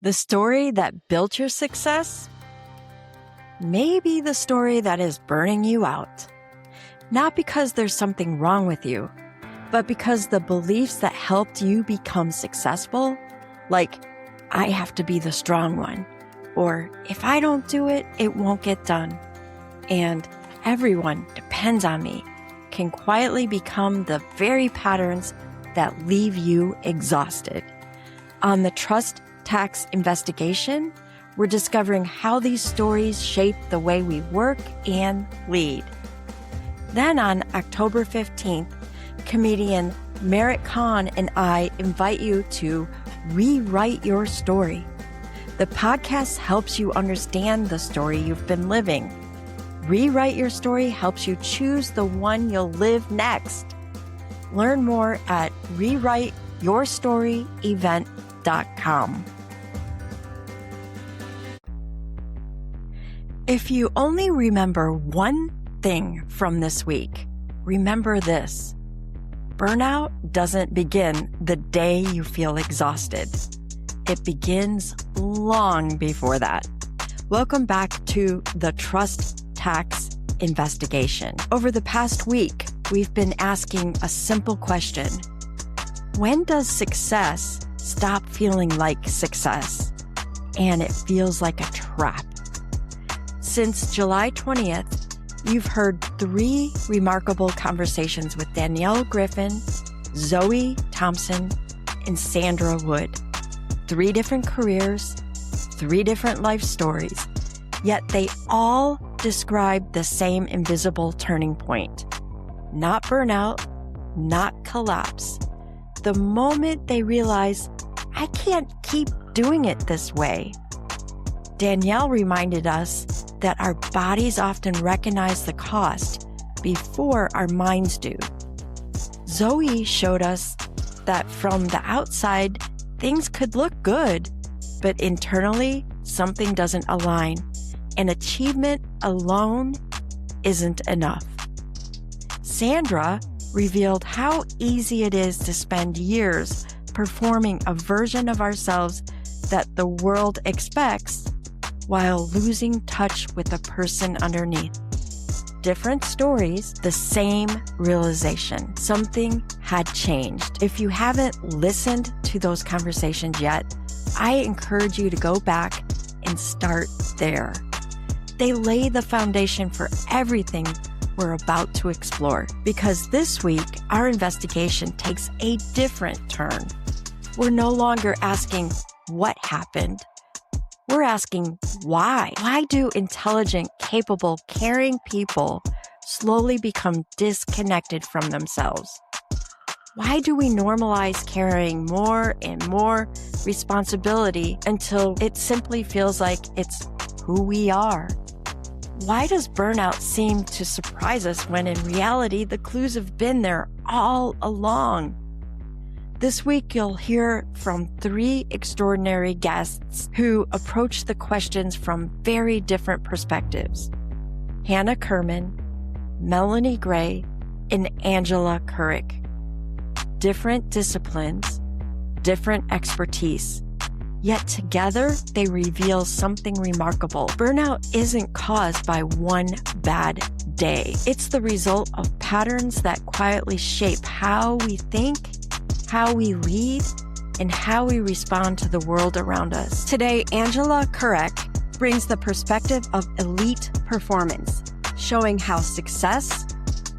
The story that built your success? Maybe the story that is burning you out. Not because there's something wrong with you, but because the beliefs that helped you become successful, like, I have to be the strong one, or if I don't do it, it won't get done, and everyone depends on me, can quietly become the very patterns that leave you exhausted. On the Trust Tax Investigation, we're discovering how these stories shape the way we work and lead. Then on October 15th, comedian Merritt Khan and I invite you to rewrite your story. The podcast helps you understand the story you've been living. Rewrite Your Story helps you choose the one you'll live next. Learn more at rewriteyourstoryevent.com. If you only remember one thing from this week, remember this. Burnout doesn't begin the day you feel exhausted. It begins long before that. Welcome back to the Trust Tax Investigation. Over the past week, we've been asking a simple question. When does success stop feeling like success and it feels like a trap? Since July 20th, you've heard 3 remarkable conversations with Danielle Griffin, Zoe Thompson, and Sandra Wood. 3 different careers, 3 different life stories, yet they all describe the same invisible turning point. Not burnout, not collapse. The moment they realize, I can't keep doing it this way. Danielle reminded us that our bodies often recognize the cost before our minds do. Zoe showed us that from the outside, things could look good, but internally, something doesn't align, and achievement alone isn't enough. Sandra revealed how easy it is to spend years performing a version of ourselves that the world expects while losing touch with the person underneath. Different stories, the same realization. Something had changed. If you haven't listened to those conversations yet, I encourage you to go back and start there. They lay the foundation for everything we're about to explore, because this week, our investigation takes a different turn. We're no longer asking what happened. We're asking why. Why do intelligent, capable, caring people slowly become disconnected from themselves? Why do we normalize carrying more and more responsibility until it simply feels like it's who we are? Why does burnout seem to surprise us when in reality the clues have been there all along? This week, you'll hear from 3 extraordinary guests who approach the questions from very different perspectives. Hannah Kerman, Melanie Gray, and Angela Kerek. Different disciplines, different expertise, yet together they reveal something remarkable. Burnout isn't caused by one bad day. It's the result of patterns that quietly shape how we think, how we lead, and how we respond to the world around us. Today, Angela Kerek brings the perspective of elite performance, showing how success,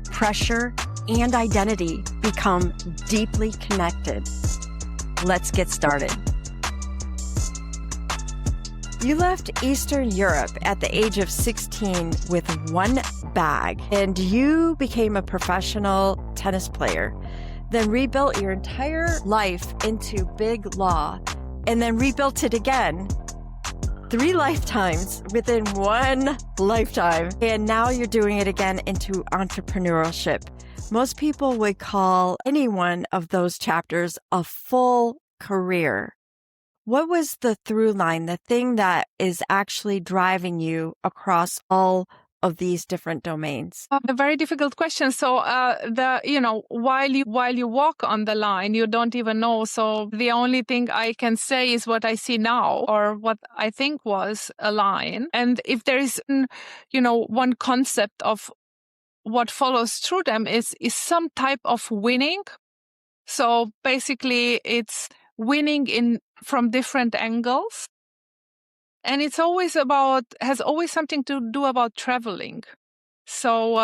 pressure, and identity become deeply connected. Let's get started. You left Eastern Europe at the age of 16 with one bag, and you became a professional tennis player. Then rebuilt your entire life into big law, and then rebuilt it again. 3 lifetimes within one lifetime. And now you're doing it again into entrepreneurship. Most people would call any one of those chapters a full career. What was the through line, the thing that is actually driving you across all of these different domains? A very difficult question. So, while you walk on the line, you don't even know. So the only thing I can say is what I see now, or what I think was a line. And if there is, one concept of what follows through them is some type of winning. So basically, it's winning from different angles. And it's has always something to do about traveling. So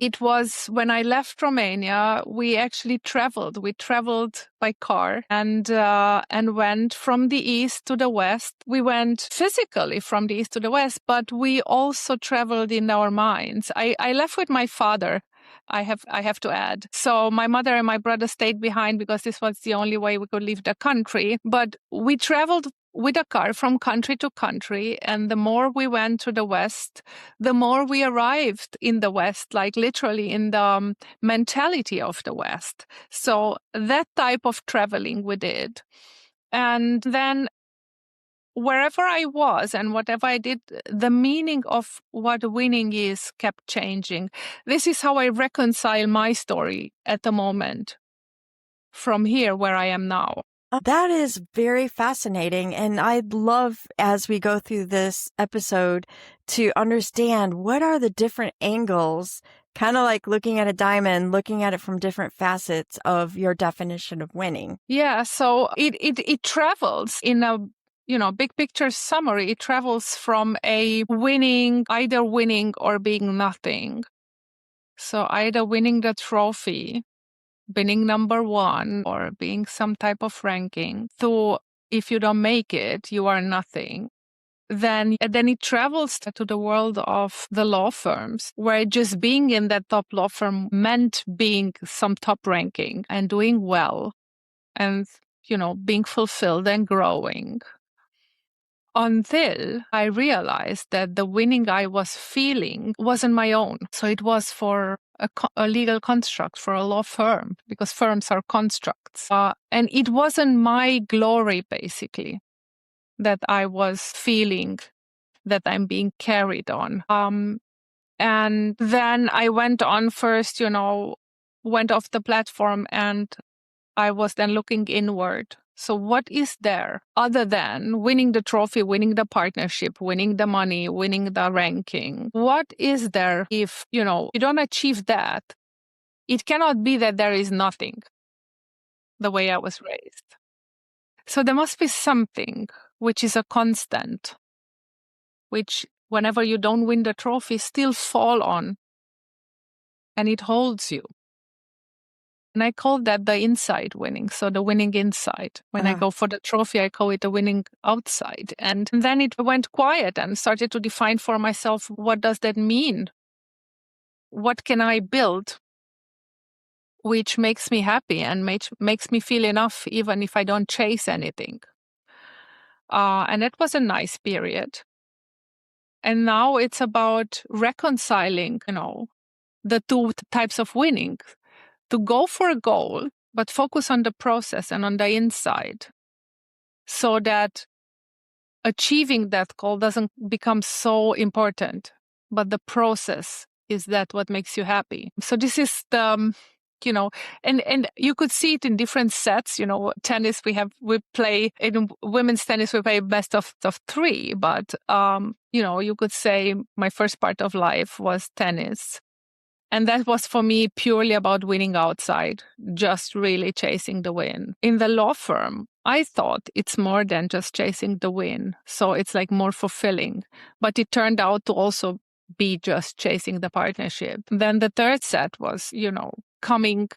it was when I left Romania, we actually traveled. We traveled by car and went from the east to the west. We went physically from the east to the west, but we also traveled in our minds. I left with my father. I have to add. So my mother and my brother stayed behind because this was the only way we could leave the country. But we traveled with a car from country to country. And the more we went to the West, the more we arrived in the West, like literally in the mentality of the West. So that type of traveling we did. And then wherever I was and whatever I did, the meaning of what winning is kept changing. This is how I reconcile my story at the moment from here where I am now. That is very fascinating. And I'd love, as we go through this episode, to understand what are the different angles, kind of like looking at a diamond, looking at it from different facets of your definition of winning. Yeah, so it travels in a big picture summary. It travels from a winning, either winning or being nothing. So either winning the trophy, winning number one, or being some type of ranking. So if you don't make it, you are nothing. Then it travels to the world of the law firms, where just being in that top law firm meant being some top ranking and doing well and, being fulfilled and growing. Until I realized that the winning I was feeling wasn't my own. So it was for a legal construct, for a law firm, because firms are constructs. And it wasn't my glory, basically, that I was feeling that I'm being carried on. And then I went on first, went off the platform, and I was then looking inward. So what is there other than winning the trophy, winning the partnership, winning the money, winning the ranking? What is there if, you don't achieve that? It cannot be that there is nothing, the way I was raised. So there must be something which is a constant, which whenever you don't win the trophy, still fall on, and it holds you. And I call that the inside winning. So the winning inside. When I go for the trophy, I call it the winning outside. And then it went quiet and started to define for myself, what does that mean? What can I build which makes me happy and makes me feel enough, even if I don't chase anything? And it was a nice period. And now it's about reconciling, the two types of winning. To go for a goal, but focus on the process and on the inside, so that achieving that goal doesn't become so important, but the process is that what makes you happy. So this is the, and you could see it in different sets. Tennis, we play in women's tennis, we play best of three, but you could say my first part of life was tennis. And that was for me purely about winning outside, just really chasing the win. In the law firm, I thought it's more than just chasing the win. So it's like more fulfilling. But it turned out to also be just chasing the partnership. Then the third set was, coming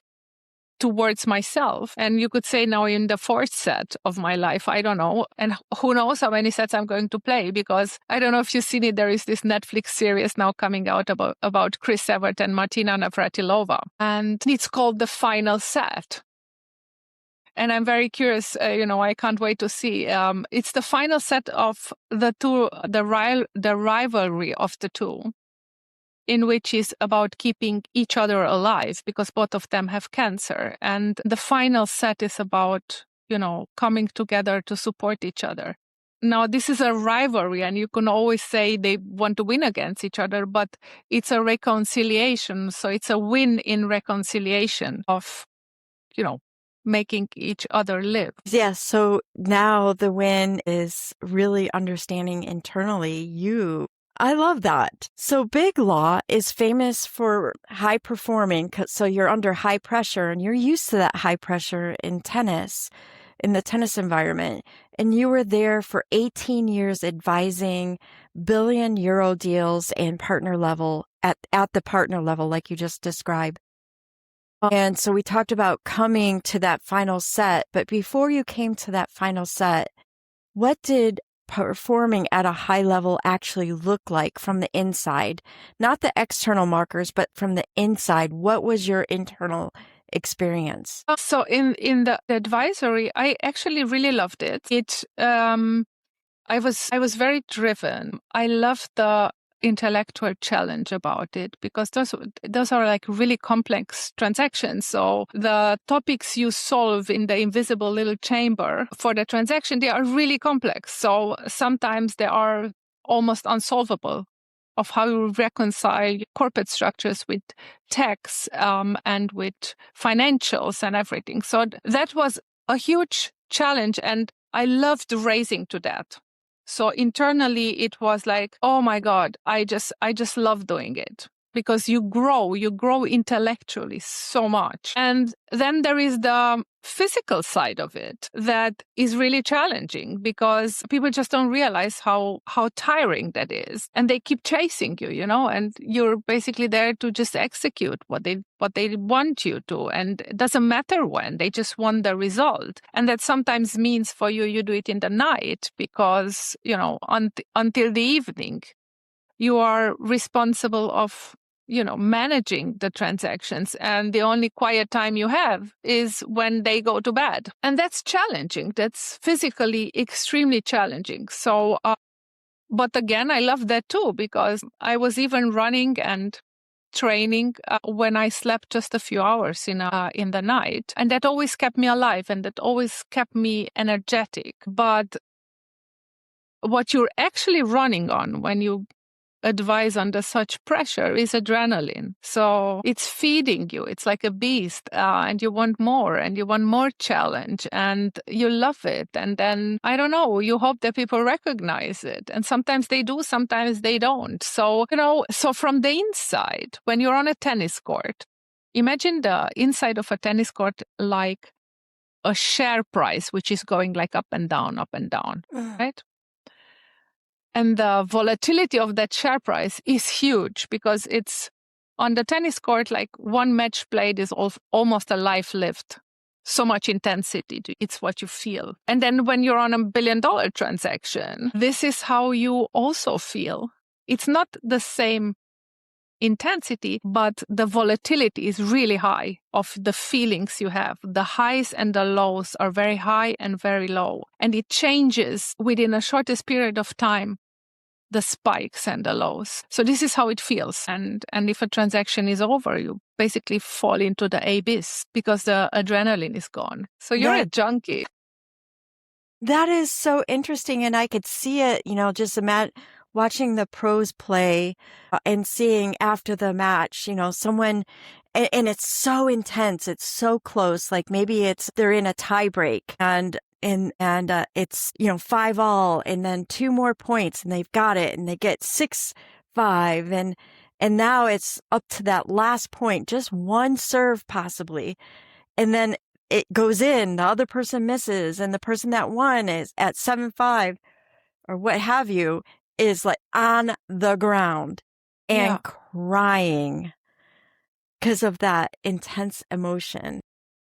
towards myself. And you could say now in the fourth set of my life, I don't know. And who knows how many sets I'm going to play, because I don't know if you've seen it. There is this Netflix series now coming out about Chris Evert and Martina Navratilova. And it's called The Final Set. And I'm very curious, I can't wait to see. It's the final set of the two, the rivalry of the two, in which is about keeping each other alive because both of them have cancer. And the final set is about, coming together to support each other. Now, this is a rivalry, and you can always say they want to win against each other, but it's a reconciliation. So it's a win in reconciliation of, making each other live. Yes. So now the win is really understanding internally you. I love that. So Big Law is famous for high performing. So you're under high pressure and you're used to that high pressure in the tennis environment. And you were there for 18 years advising billion-euro deals and partner level at the partner level, like you just described. And so we talked about coming to that final set. But before you came to that final set, what did performing at a high level actually look like from the inside? Not the external markers, but from the inside. What was your internal experience? So in the advisory, I actually really loved it. I was very driven. I loved the intellectual challenge about it because those are like really complex transactions. So the topics you solve in the invisible little chamber for the transaction, they are really complex. So sometimes they are almost unsolvable of how you reconcile corporate structures with tax and with financials and everything. So that was a huge challenge, and I loved racing to that. So internally, it was like, oh my God, I just love doing it because you grow intellectually so much. And then there is the physical side of it that is really challenging because people just don't realize how tiring that is. And they keep chasing you, and you're basically there to just execute what they want you to. And it doesn't matter when, they just want the result. And that sometimes means for you do it in the night because, until the evening, you are responsible of managing the transactions. And the only quiet time you have is when they go to bed. And that's challenging. That's physically extremely challenging. So, but again, I love that too, because I was even running and training when I slept just a few hours in the night. And that always kept me alive and that always kept me energetic. But what you're actually running on when you advise under such pressure is adrenaline. So it's feeding you. It's like a beast, and you want more challenge, and you love it. And then, I don't know, you hope that people recognize it. And sometimes they do, sometimes they don't. So, so from the inside, when you're on a tennis court, imagine the inside of a tennis court like a share price, which is going like up and down, right? And the volatility of that share price is huge because it's on the tennis court, like one match played is almost a life lived. So much intensity. It's what you feel. And then when you're on $1 billion transaction, this is how you also feel. It's not the same intensity, but the volatility is really high of the feelings you have. The highs and the lows are very high and very low. And it changes within a shortest period of time, the spikes and the lows. So this is how it feels. And if a transaction is over, you basically fall into the abyss because the adrenaline is gone. So you're a junkie. That is so interesting. And I could see it, just imagine watching the pros play and seeing after the match, someone, and it's so intense. It's so close. Like maybe they're in a tie break and it's, 5-all and then 2 more points and they've got it and they get 6-5 and now it's up to that last point, just one serve possibly. And then it goes in, the other person misses and the person that won is at 7-5 or what have you is like on the ground and crying because of that intense emotion.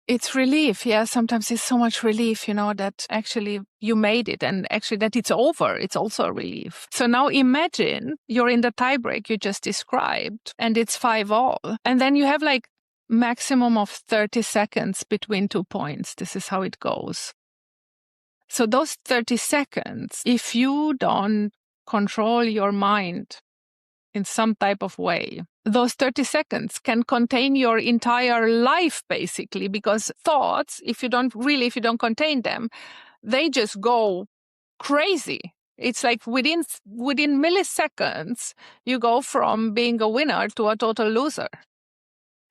It's relief. Yeah, sometimes it's so much relief, that actually you made it and actually that it's over. It's also a relief. So now imagine you're in the tiebreak you just described and it's 5-all. And then you have like maximum of 30 seconds between 2 points. This is how it goes. So those 30 seconds, if you don't control your mind in some type of way, those 30 seconds can contain your entire life, basically, because thoughts, if you don't contain them, they just go crazy. It's like within milliseconds, you go from being a winner to a total loser.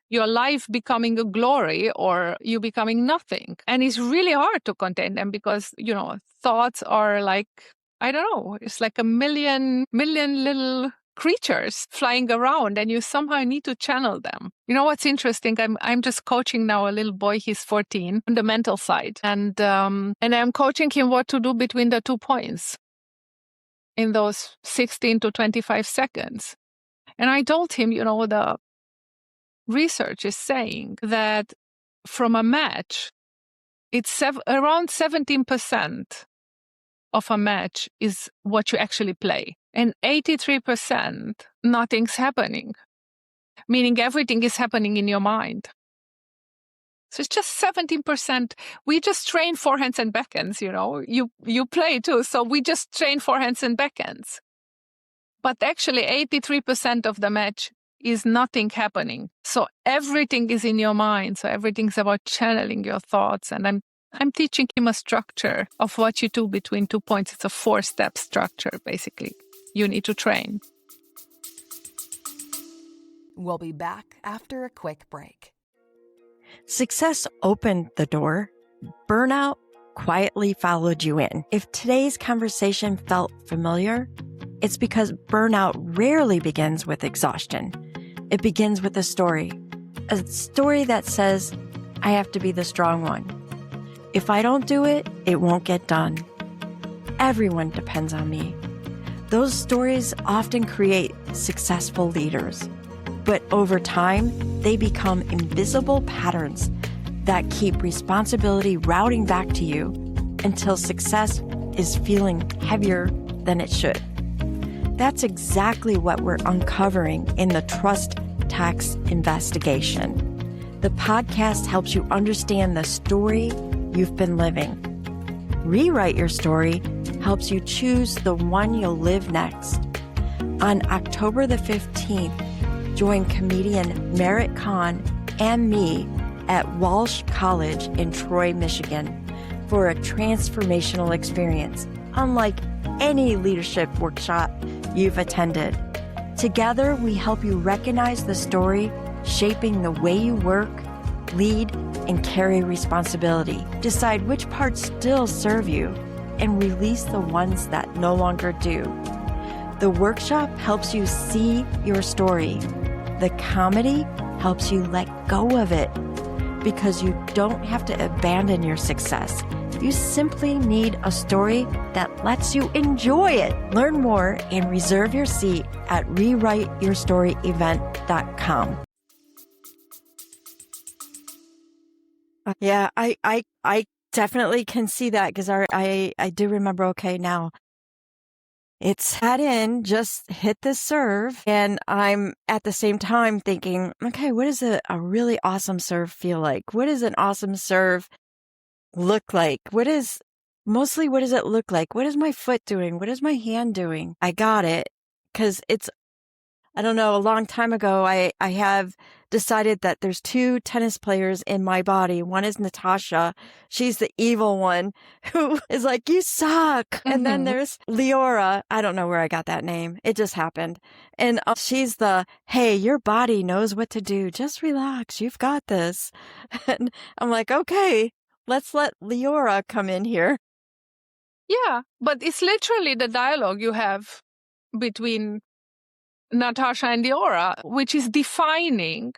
Your life becoming a glory or you becoming nothing. And it's really hard to contain them because, thoughts are like, I don't know, it's like a million little creatures flying around and you somehow need to channel them. You know what's interesting? I'm just coaching now a little boy, he's 14, on the mental side. And I'm coaching him what to do between the 2 points in those 16 to 25 seconds. And I told him, the research is saying that from a match, it's around 17% of a match is what you actually play. And 83%, nothing's happening, meaning everything is happening in your mind. So it's just 17%. We just train forehands and backhands, you play too. So we just train forehands and backhands. But actually 83% of the match is nothing happening. So everything is in your mind. So everything's about channeling your thoughts. And I'm teaching him a structure of what you do between 2 points. It's a 4-step structure, basically. You need to train. We'll be back after a quick break. Success opened the door. Burnout quietly followed you in. If today's conversation felt familiar, it's because burnout rarely begins with exhaustion. It begins with a story that says, I have to be the strong one. If I don't do it, it won't get done. Everyone depends on me. Those stories often create successful leaders, but over time, they become invisible patterns that keep responsibility routing back to you until success is feeling heavier than it should. That's exactly what we're uncovering in the Trust Tax Investigation. The podcast helps you understand the story you've been living. Rewrite Your Story helps you choose the one you'll live next. On October the 15th, join comedian Merritt Khan and me at Walsh College in Troy, Michigan for a transformational experience unlike any leadership workshop you've attended. Together, we help you recognize the story shaping the way you work, lead, and carry responsibility. Decide which parts still serve you and release the ones that no longer do. The workshop helps you see your story. The comedy helps you let go of it because you don't have to abandon your success. You simply need a story that lets you enjoy it. Learn more and reserve your seat at rewriteyourstoryevent.com. Yeah, I definitely can see that because I do remember, okay, now it's had in, just hit the serve. And I'm at the same time thinking, okay, what does a really awesome serve feel like? What does an awesome serve look like? What does it look like? What is my foot doing? What is my hand doing? I got it. Because I don't know, a long time ago, I have decided that there's 2 tennis players in my body. One is Natasha. She's the evil one who is like, you suck. Mm-hmm. And then there's Leora. I don't know where I got that name. It just happened. And she's the, hey, your body knows what to do. Just relax. You've got this. And I'm like, okay, let's let Leora come in here. Yeah, but it's literally the dialogue you have between Natasha and Leora, which is defining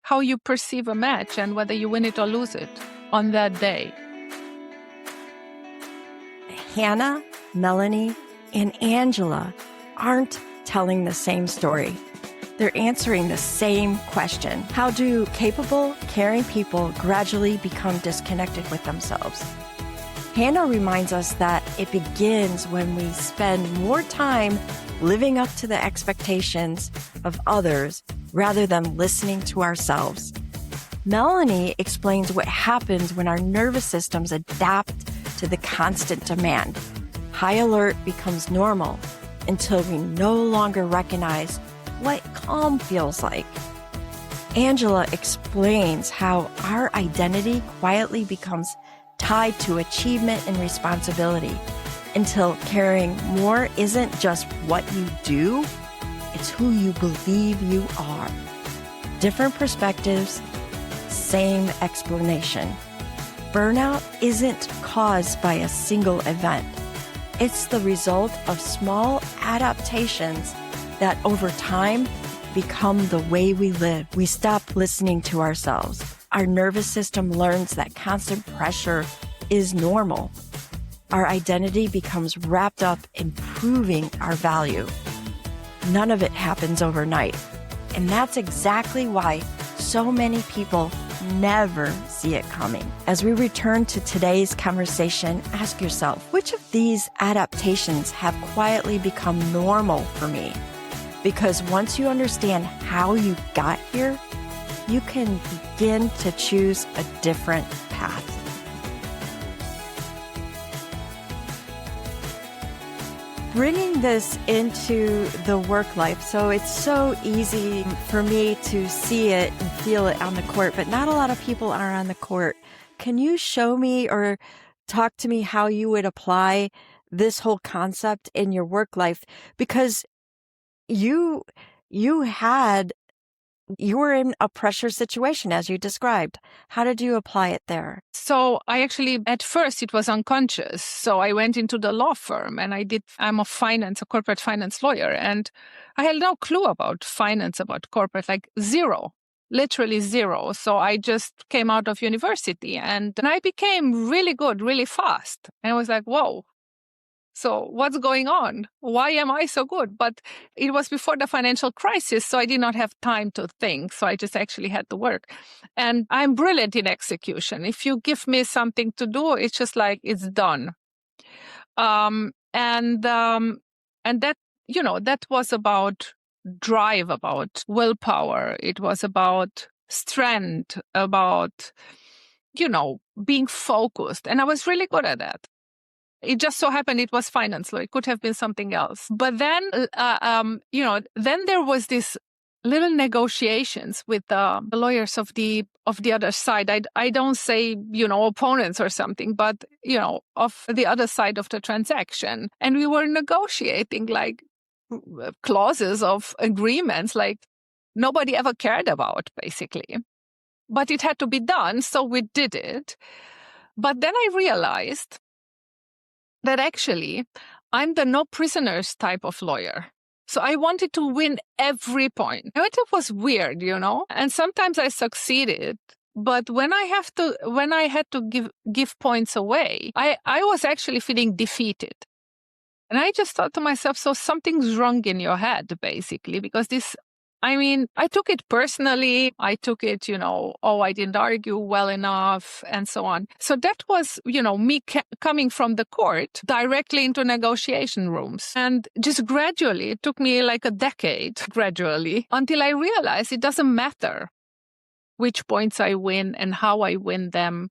how you perceive a match and whether you win it or lose it on that day. Hannah, Melanie, and Angela aren't telling the same story. They're answering the same question. How do capable, caring people gradually become disconnected with themselves? Hannah reminds us that it begins when we spend more time living up to the expectations of others rather than listening to ourselves. Melanie explains what happens when our nervous systems adapt to the constant demand. High alert becomes normal until we no longer recognize what calm feels like. Angela explains how our identity quietly becomes tied to achievement and responsibility. until caring more isn't just what you do, it's who you believe you are. Different perspectives, same explanation. Burnout isn't caused by a single event. It's the result of small adaptations that over time become the way we live. We stop listening to ourselves. Our nervous system learns that constant pressure is normal. Our identity becomes wrapped up in proving our value. None of it happens overnight. And that's exactly why so many people never see it coming. As we return to today's conversation, ask yourself, which of these adaptations have quietly become normal for me? Because once you understand how you got here, you can begin to choose a different path. Bringing this into the work life, so it's so easy for me to see it and feel it on the court, but not a lot of people are on the court. Can you show me or talk to me how you would apply this whole concept in your work life? Because you were in a pressure situation, as you described. How did you apply it there? So I actually, at first, it was unconscious. So I went into the law firm and I'm a corporate finance lawyer. And I had no clue about finance, about corporate, like zero, literally zero. So I just came out of university and I became really good, really fast. And I was like, whoa. So what's going on? Why am I so good? But it was before the financial crisis, so I did not have time to think. So I just actually had to work. And I'm brilliant in execution. If you give me something to do, it's just like it's done. And that, that was about drive, about willpower. It was about strength, about, being focused. And I was really good at that. It just so happened it was finance law. It could have been something else. But then, then there was this little negotiations with the lawyers of the other side. I don't say, opponents or something, but, of the other side of the transaction. And we were negotiating like clauses of agreements like nobody ever cared about, basically. But it had to be done, so we did it. But then I realized that actually I'm the no prisoners type of lawyer. So I wanted to win every point. It was weird, and sometimes I succeeded. But when I had to give points away, I was actually feeling defeated. And I just thought to myself, so something's wrong in your head, basically, because I took it personally. I took it, I didn't argue well enough and so on. So that was, me coming from the court directly into negotiation rooms. And just gradually, it took me like a decade, gradually, until I realized it doesn't matter which points I win and how I win them.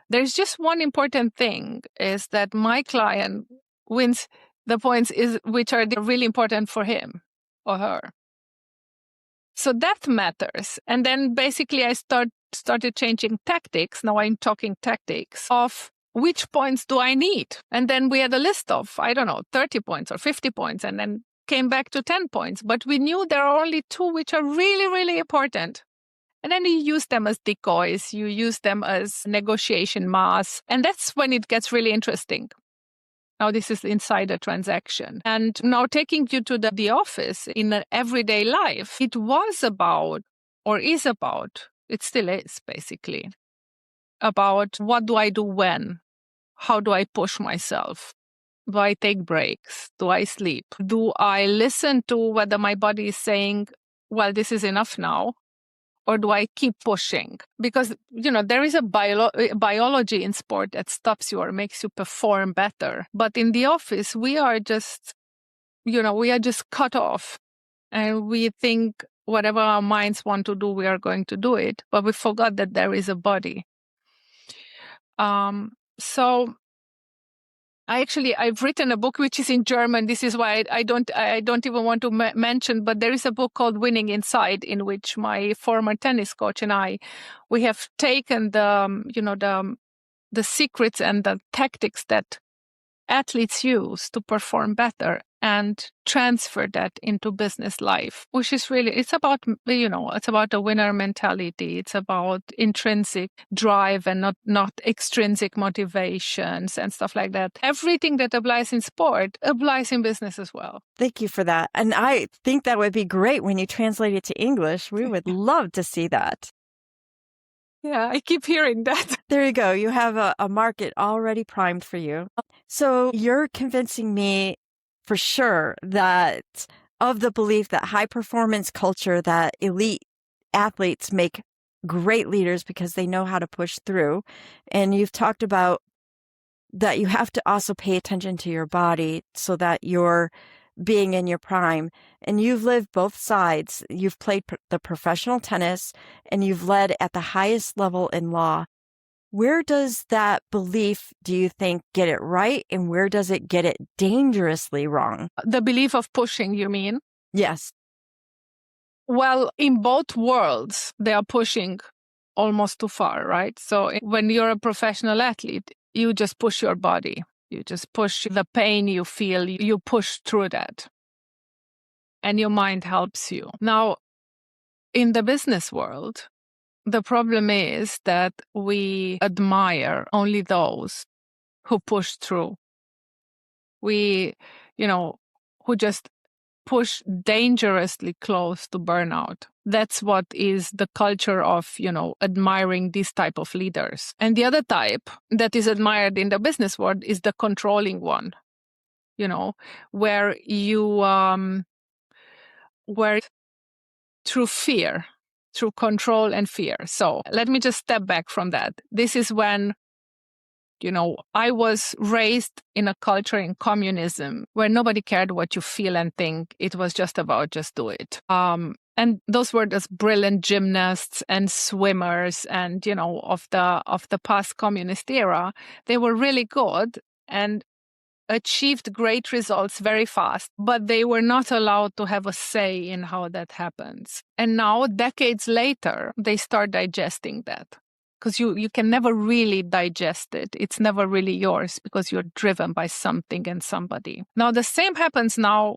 There's just one important thing is that my client wins the points which are really important for him or her. So that matters. And then basically I started changing tactics. Now I'm talking tactics of which points do I need? And then we had a list of, 30 points or 50 points, and then came back to 10 points. But we knew there are only two which are really, really important. And then you use them as decoys. You use them as negotiation mass. And that's when it gets really interesting. Now, this is inside a transaction. And now taking you to the office in an everyday life, it was about, or is about, it still is basically, about what do I do when? How do I push myself? Do I take breaks? Do I sleep? Do I listen to whether my body is saying, well, this is enough now? Or do I keep pushing? Because, there is a biology in sport that stops you or makes you perform better. But in the office, we are just cut off. And we think whatever our minds want to do, we are going to do it. But we forgot that there is a body. So I've written a book which is in German. This is why I don't even want to mention, but there is a book called Winning Inside, in which my former tennis coach and we have taken the secrets and the tactics that athletes use to perform better and transfer that into business life, which is really, it's about a winner mentality. It's about intrinsic drive and not extrinsic motivations and stuff like that. Everything that applies in sport applies in business as well. Thank you for that. And I think that would be great when you translate it to English. We would love to see that. Yeah, I keep hearing that. There you go. You have a market already primed for you. So you're convincing me for sure that of the belief that high performance culture, that elite athletes make great leaders because they know how to push through. And you've talked about that you have to also pay attention to your body so that you're being in your prime. And you've lived both sides. You've played the professional tennis and you've led at the highest level in law. Where does that belief, do you think, get it right? And where does it get it dangerously wrong? The belief of pushing, you mean? Yes. Well, in both worlds, they are pushing almost too far, right? So when you're a professional athlete, you just push your body. You just push the pain you feel. You push through that. And your mind helps you. Now, in the business world, the problem is that we admire only those who push through. We, who just push dangerously close to burnout. That's what is the culture of, admiring this type of leaders. And the other type that is admired in the business world is the controlling one, where where through fear, through control and fear. So let me just step back from that. This is when, I was raised in a culture in communism where nobody cared what you feel and think. It was just about just do it. And those were just brilliant gymnasts and swimmers and, of the past communist era. They were really good and achieved great results very fast, but they were not allowed to have a say in how that happens. And now, decades later, they start digesting that. Because you can never really digest it. It's never really yours because you're driven by something and somebody. Now, the same happens now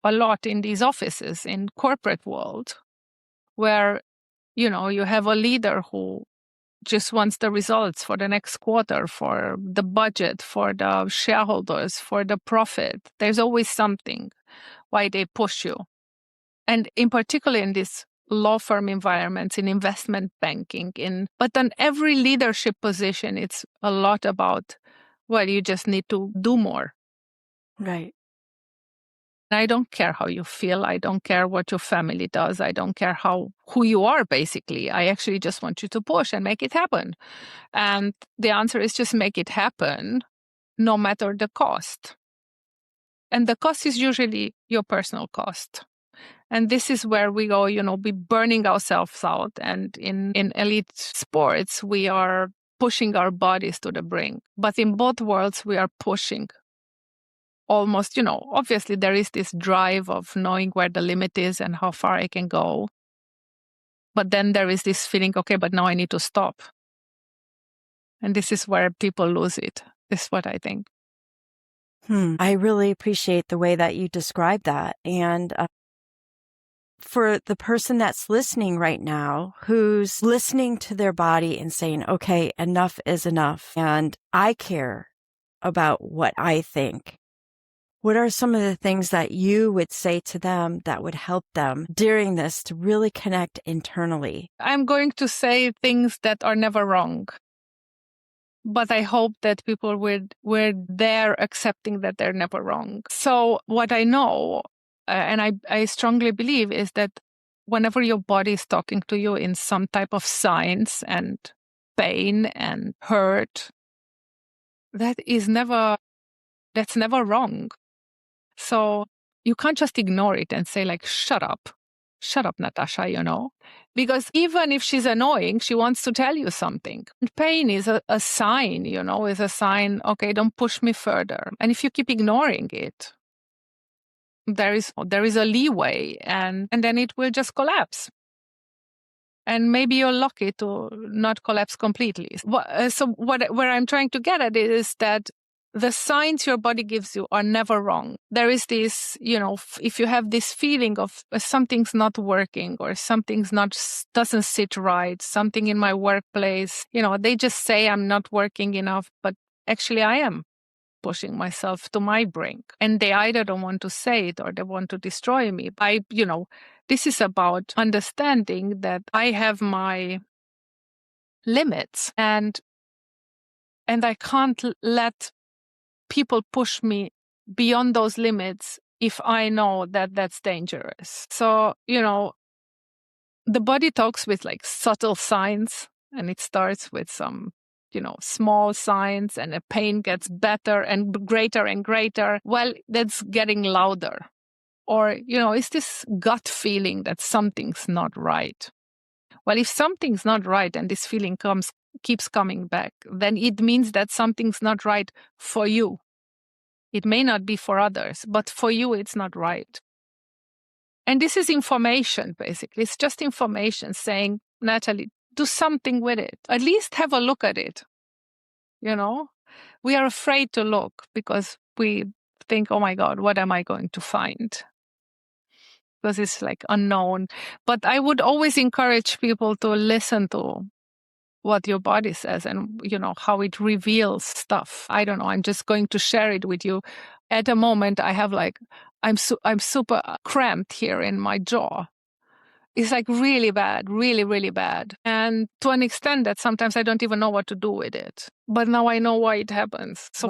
a lot in these offices in corporate world where, you have a leader who just wants the results for the next quarter, for the budget, for the shareholders, for the profit. There's always something why they push you. And in particular in this law firm environments, in investment banking, but on every leadership position, it's a lot about, you just need to do more. Right. I don't care how you feel. I don't care what your family does. I don't care who you are, basically. I actually just want you to push and make it happen. And the answer is just make it happen, no matter the cost. And the cost is usually your personal cost. And this is where we go, be burning ourselves out. And in elite sports, we are pushing our bodies to the brink. But in both worlds, we are pushing. Almost, obviously there is this drive of knowing where the limit is and how far I can go. But then there is this feeling, okay, but now I need to stop. And this is where people lose it. This is what I think. I really appreciate the way that you describe that. And for the person that's listening right now, who's listening to their body and saying, okay, enough is enough, and I care about what I think. What are some of the things that you would say to them that would help them during this to really connect internally? I'm going to say things that are never wrong. But I hope that people were there accepting that they're never wrong. So what I know, and I strongly believe, is that whenever your body is talking to you in some type of signs and pain and hurt, that's never wrong. So you can't just ignore it and say shut up, Natasha, because even if she's annoying, she wants to tell you something. And pain is a sign, is a sign, okay, don't push me further. And if you keep ignoring it, there is a leeway and then it will just collapse. And maybe you're lucky to not collapse completely. So where I'm trying to get at is that the signs your body gives you are never wrong. There is this, if you have this feeling of something's not working or something's doesn't sit right, something in my workplace, they just say I'm not working enough, but actually I am pushing myself to my brink. And they either don't want to say it or they want to destroy me. This is about understanding that I have my limits and I can't let people push me beyond those limits if I know that that's dangerous. So, the body talks with like subtle signs, and it starts with some, small signs, and the pain gets better and greater and greater. Well, that's getting louder. Or, it's this gut feeling that something's not right. Well, if something's not right and this feeling keeps coming back, then it means that something's not right for you. It may not be for others, but for you, it's not right. And this is information, basically. It's just information saying, Natalie, do something with it. At least have a look at it. We are afraid to look because we think, oh my God, what am I going to find? Because it's like unknown. But I would always encourage people to listen to what your body says and, how it reveals stuff. I don't know. I'm just going to share it with you. At the moment, I have I'm super cramped here in my jaw. It's like really bad, really, really bad. And to an extent that sometimes I don't even know what to do with it. But now I know why it happens. So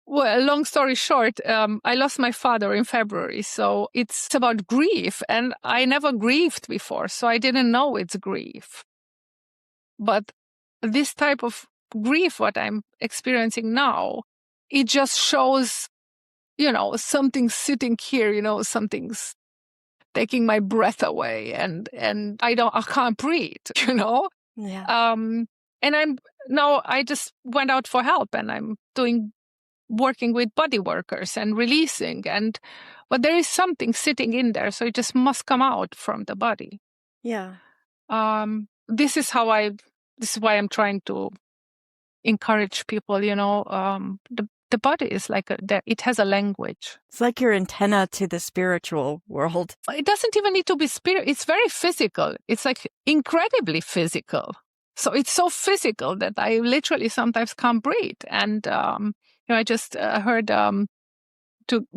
well, long story short, I lost my father in February. So it's about grief. And I never grieved before, so I didn't know it's grief. But this type of grief, what I'm experiencing now, it just shows, something's sitting here, something's taking my breath away and I can't breathe, Yeah. And I just went out for help and I'm working with body workers and releasing, but there is something sitting in there, so it just must come out from the body. Yeah. This is why I'm trying to encourage people, the body is like it has a language. It's like your antenna to the spiritual world. It doesn't even need to be spirit. It's very physical. It's like incredibly physical. So it's so physical that I literally sometimes can't breathe. And, I just heard to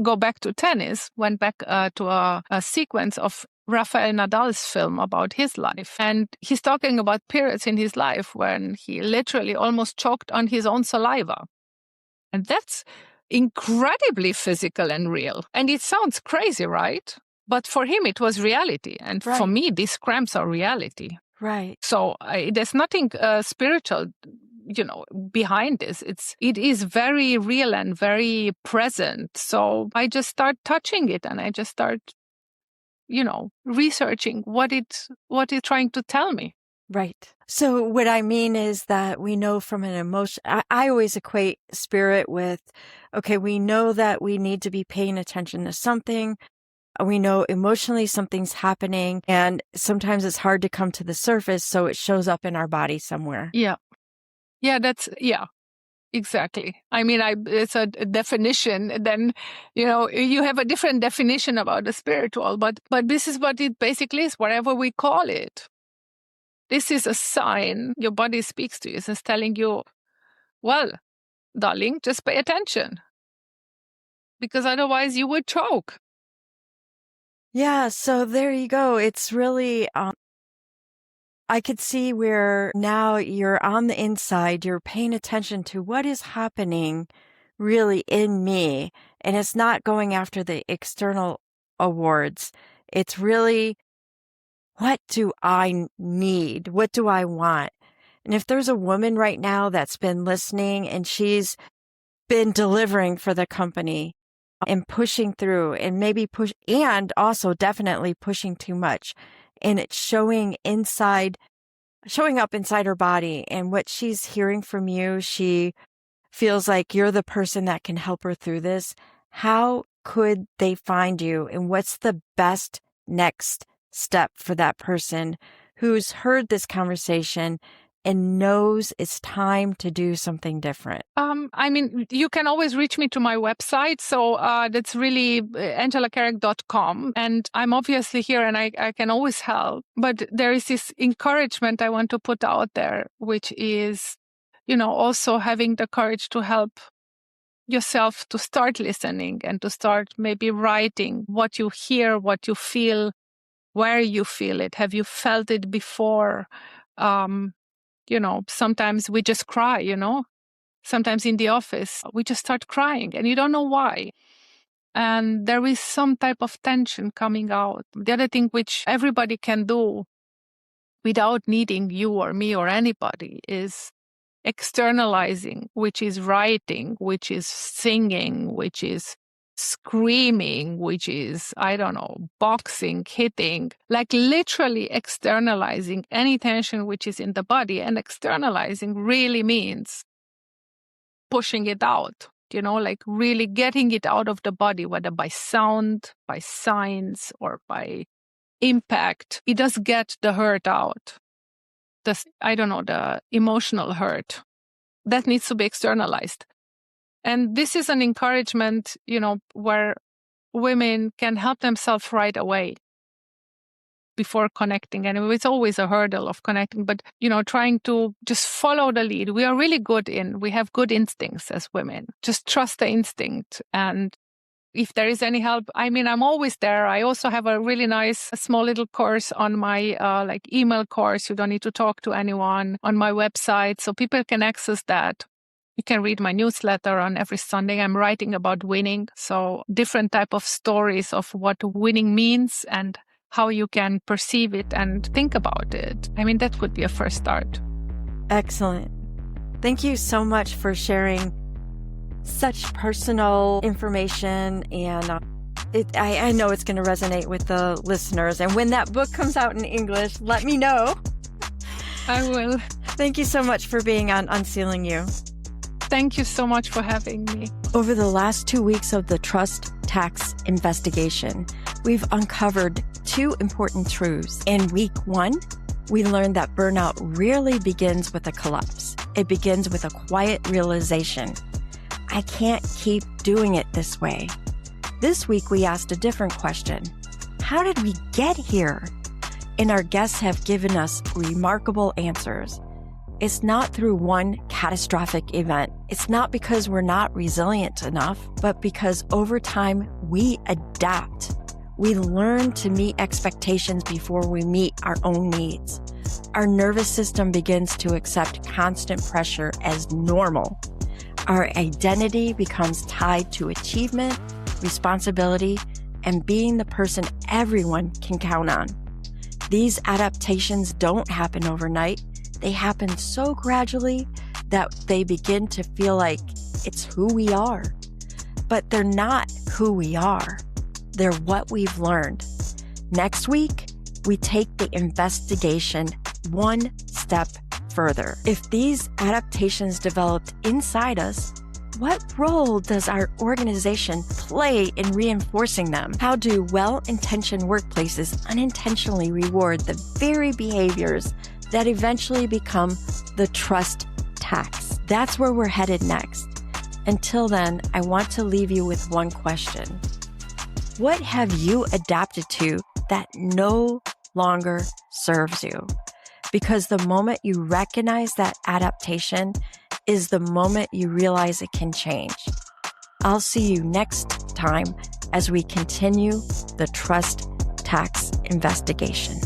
go back to tennis, went back to a sequence of Rafael Nadal's film about his life. And he's talking about periods in his life when he literally almost choked on his own saliva. And that's incredibly physical and real. And it sounds crazy, right? But for him, it was reality. And Right. For me, these cramps are reality. Right. So there's nothing spiritual, behind this. It is very real and very present. So I just start touching it and I just start, researching what it's trying to tell me. Right. So what I mean is that we know from an emotion, I always equate spirit with, okay, we know that we need to be paying attention to something. We know emotionally something's happening and sometimes it's hard to come to the surface. So it shows up in our body somewhere. Yeah. Yeah, exactly. I mean, it's a definition. Then, you have a different definition about the spiritual, but this is what it basically is, whatever we call it. This is a sign your body speaks to you. It's telling you, well, darling, just pay attention. Because otherwise you would choke. Yeah, so there you go. It's really, I could see where now you're on the inside, you're paying attention to what is happening really in me. And it's not going after the external awards. It's really, what do I need? What do I want? And if there's a woman right now that's been listening and she's been delivering for the company and pushing through and and also definitely pushing too much, and it's showing up inside her body, and what she's hearing from you, she feels like you're the person that can help her through this. How could they find you, and what's the best next step for that person who's heard this conversation and knows it's time to do something different? You can always reach me to my website. So that's really angelakerek.com. And I'm obviously here and I can always help. But there is this encouragement I want to put out there, which is, also having the courage to help yourself to start listening and to start maybe writing what you hear, what you feel, where you feel it. Have you felt it before? Sometimes we just cry, Sometimes in the office, we just start crying and you don't know why. And there is some type of tension coming out. The other thing which everybody can do without needing you or me or anybody is externalizing, which is writing, which is singing, which is screaming, which is, boxing, hitting, like literally externalizing any tension which is in the body. And externalizing really means pushing it out, like really getting it out of the body, whether by sound, by signs, or by impact. It does get the hurt out. The emotional hurt. That needs to be externalized. And this is an encouragement, where women can help themselves right away before connecting. And it's always a hurdle of connecting, but, trying to just follow the lead. We are really we have good instincts as women. Just trust the instinct. And if there is any help, I'm always there. I also have a really nice, small little course on my email course. You don't need to talk to anyone on my website. So people can access that. You can read my newsletter on every Sunday. I'm writing about winning. So different type of stories of what winning means and how you can perceive it and think about it. That could be a first start. Excellent. Thank you so much for sharing such personal information. And I know it's going to resonate with the listeners. And when that book comes out in English, let me know. I will. Thank you so much for being on UnCeiling You. Thank you so much for having me. Over the last 2 weeks of the trust tax investigation, we've uncovered 2 important truths. In week 1, we learned that burnout rarely begins with a collapse. It begins with a quiet realization. I can't keep doing it this way. This week, we asked a different question. How did we get here? And our guests have given us remarkable answers. It's not through one catastrophic event. It's not because we're not resilient enough, but because over time, we adapt. We learn to meet expectations before we meet our own needs. Our nervous system begins to accept constant pressure as normal. Our identity becomes tied to achievement, responsibility, and being the person everyone can count on. These adaptations don't happen overnight. They happen so gradually that they begin to feel like it's who we are. But they're not who we are. They're what we've learned. Next week, we take the investigation one step further. If these adaptations developed inside us, what role does our organization play in reinforcing them? How do well-intentioned workplaces unintentionally reward the very behaviors that eventually become the trust tax? That's where we're headed next. Until then, I want to leave you with one question. What have you adapted to that no longer serves you? Because the moment you recognize that adaptation is the moment you realize it can change. I'll see you next time as we continue the trust tax investigation.